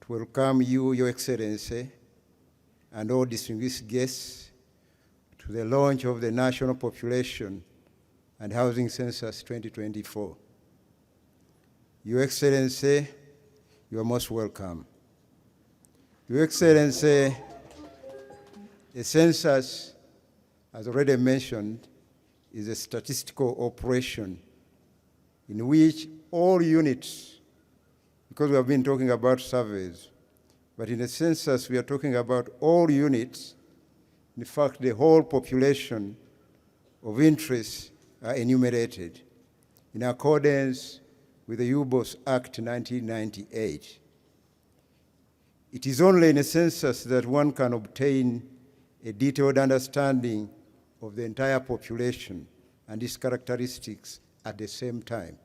to welcome you, Your Excellency, and all distinguished guests to the launch of the National Population and Housing Census 2024. Your Excellency, you are most welcome. Your Excellency, the census, as already mentioned, is a statistical operation in which all units, because we have been talking about surveys, but in the census we are talking about all units, in fact the whole population of interest are enumerated in accordance with the UBOS Act 1998. It is only in a census that one can obtain a detailed understanding of the entire population and its characteristics at the same time.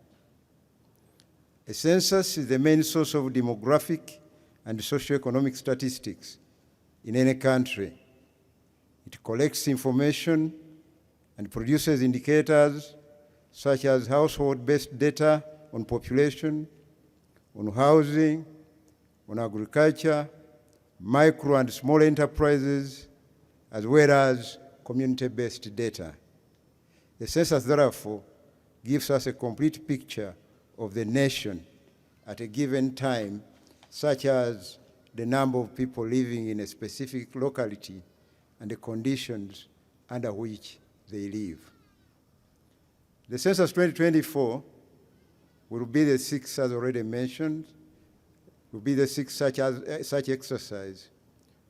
A census is the main source of demographic and socioeconomic statistics in any country. It collects information and produces indicators such as household-based data on population, on housing, on agriculture, micro and small enterprises, as well as community-based data. The census, therefore, gives us a complete picture of the nation at a given time, such as the number of people living in a specific locality and the conditions under which they live. The Census 2024 will be the sixth, as already mentioned, will be the sixth such exercise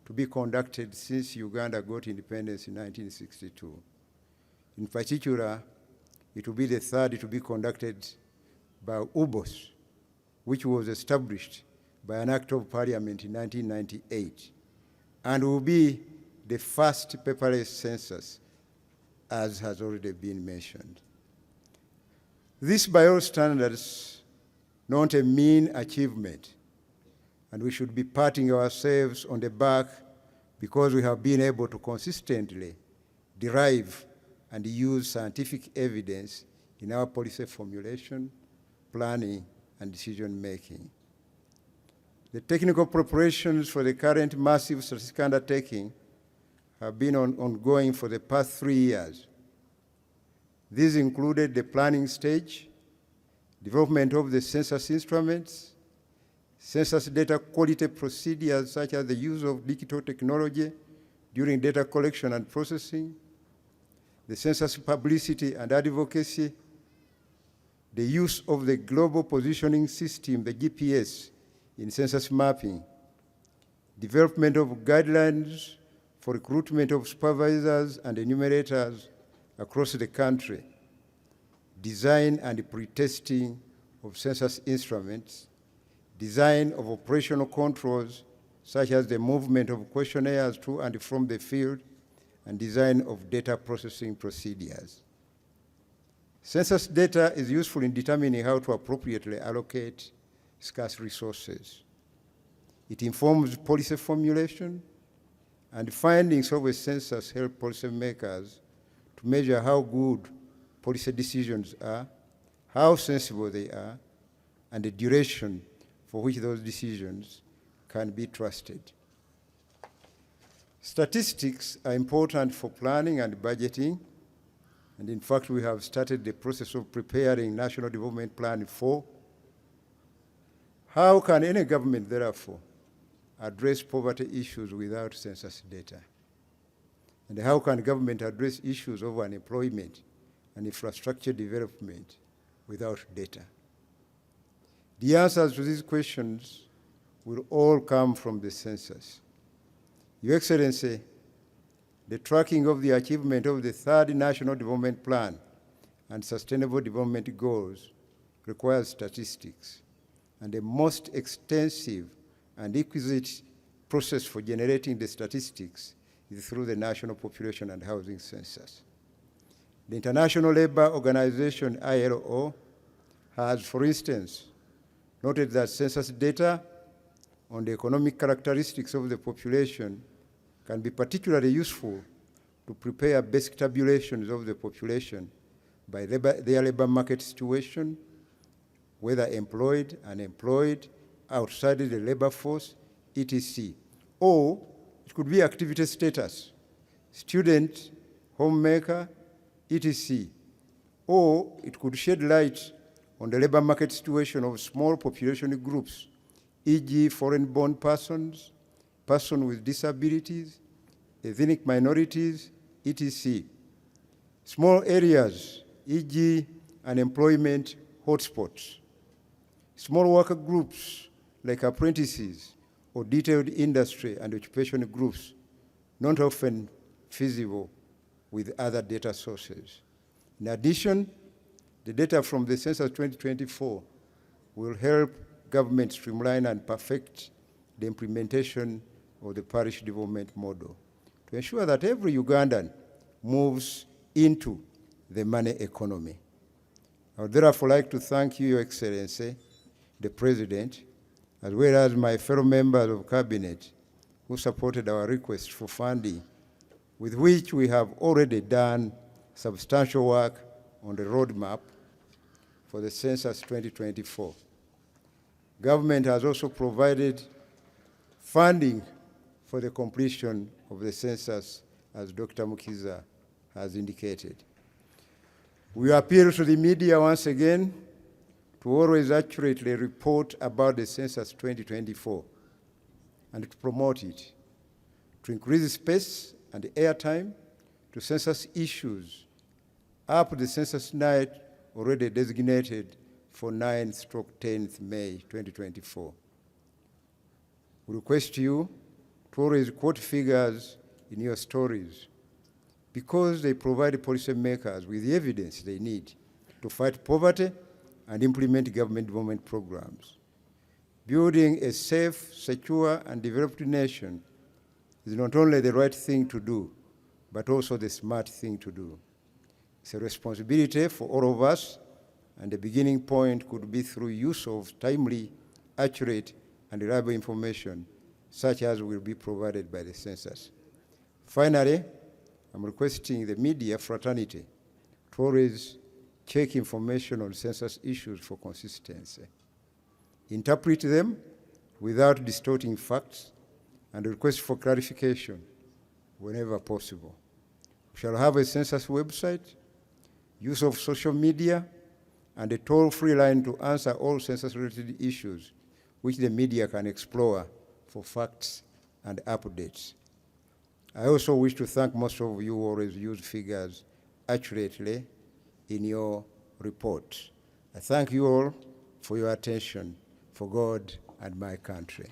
to be conducted since Uganda got independence in 1962. In particular, it will be the third to be conducted by UBOS, which was established by an Act of Parliament in 1998, and will be the first paperless census, as has already been mentioned. This, by all standards, not a mean achievement, and we should be patting ourselves on the back because we have been able to consistently derive and use scientific evidence in our policy formulation, planning, and decision-making. The technical preparations for the current massive statistical undertaking have been ongoing for the past 3 years. These included the planning stage, development of the census instruments, census data quality procedures such as the use of digital technology during data collection and processing, the census publicity and advocacy, the use of the global positioning system, the GPS, in census mapping, development of guidelines for recruitment of supervisors and enumerators across the country, design and pre-testing of census instruments, design of operational controls such as the movement of questionnaires to and from the field, and design of data processing procedures. Census data is useful in determining how to appropriately allocate scarce resources. It informs policy formulation, and findings of a census help policymakers to measure how good policy decisions are, how sensible they are, and the duration for which those decisions can be trusted. Statistics are important for planning and budgeting, and in fact we have started the process of preparing National Development Plan 4. How can any government, therefore, address poverty issues without census data? And how can government address issues of unemployment and infrastructure development without data? The answers to these questions will all come from the census. Your Excellency, the tracking of the achievement of the third National Development Plan and Sustainable Development Goals requires statistics, and the most extensive and exquisite process for generating the statistics is through the National Population and Housing Census. The International Labour Organization, ILO, has, for instance, noted that census data on the economic characteristics of the population can be particularly useful to prepare basic tabulations of the population by their labor market situation, whether employed, unemployed, outside the labor force, etc. Or it could be activity status, student, homemaker, etc. Or it could shed light on the labor market situation of small population groups, e.g. foreign-born persons, persons with disabilities, ethnic minorities, etc. Small areas, e.g. unemployment hotspots. Small worker groups like apprentices or detailed industry and occupation groups, not often feasible with other data sources. In addition, the data from the Census 2024 will help government streamline and perfect the implementation of the parish development model to ensure that every Ugandan moves into the money economy. I would therefore like to thank you, Your Excellency, the President, as well as my fellow members of Cabinet who supported our request for funding, with which we have already done substantial work on the roadmap for the Census 2024. Government has also provided funding for the completion of the census, as Dr. Mukiza has indicated. We appeal to the media once again to always accurately report about the Census 2024 and to promote it, to increase space and airtime to census issues up the census night already designated for 9/10th May 2024. We request you to always quote figures in your stories because they provide policymakers with the evidence they need to fight poverty and implement government development programs. Building a safe, secure, and developed nation is not only the right thing to do, but also the smart thing to do. It's a responsibility for all of us, and the beginning point could be through use of timely, accurate, and reliable information, such as will be provided by the census. Finally, I'm requesting the media fraternity to always check information on census issues for consistency, interpret them without distorting facts, and request for clarification whenever possible. We shall have a census website, use of social media, and a toll-free line to answer all census-related issues, which the media can explore for facts and updates. I also wish to thank most of you who always use figures accurately in your reports. I thank you all for your attention, for God and my country.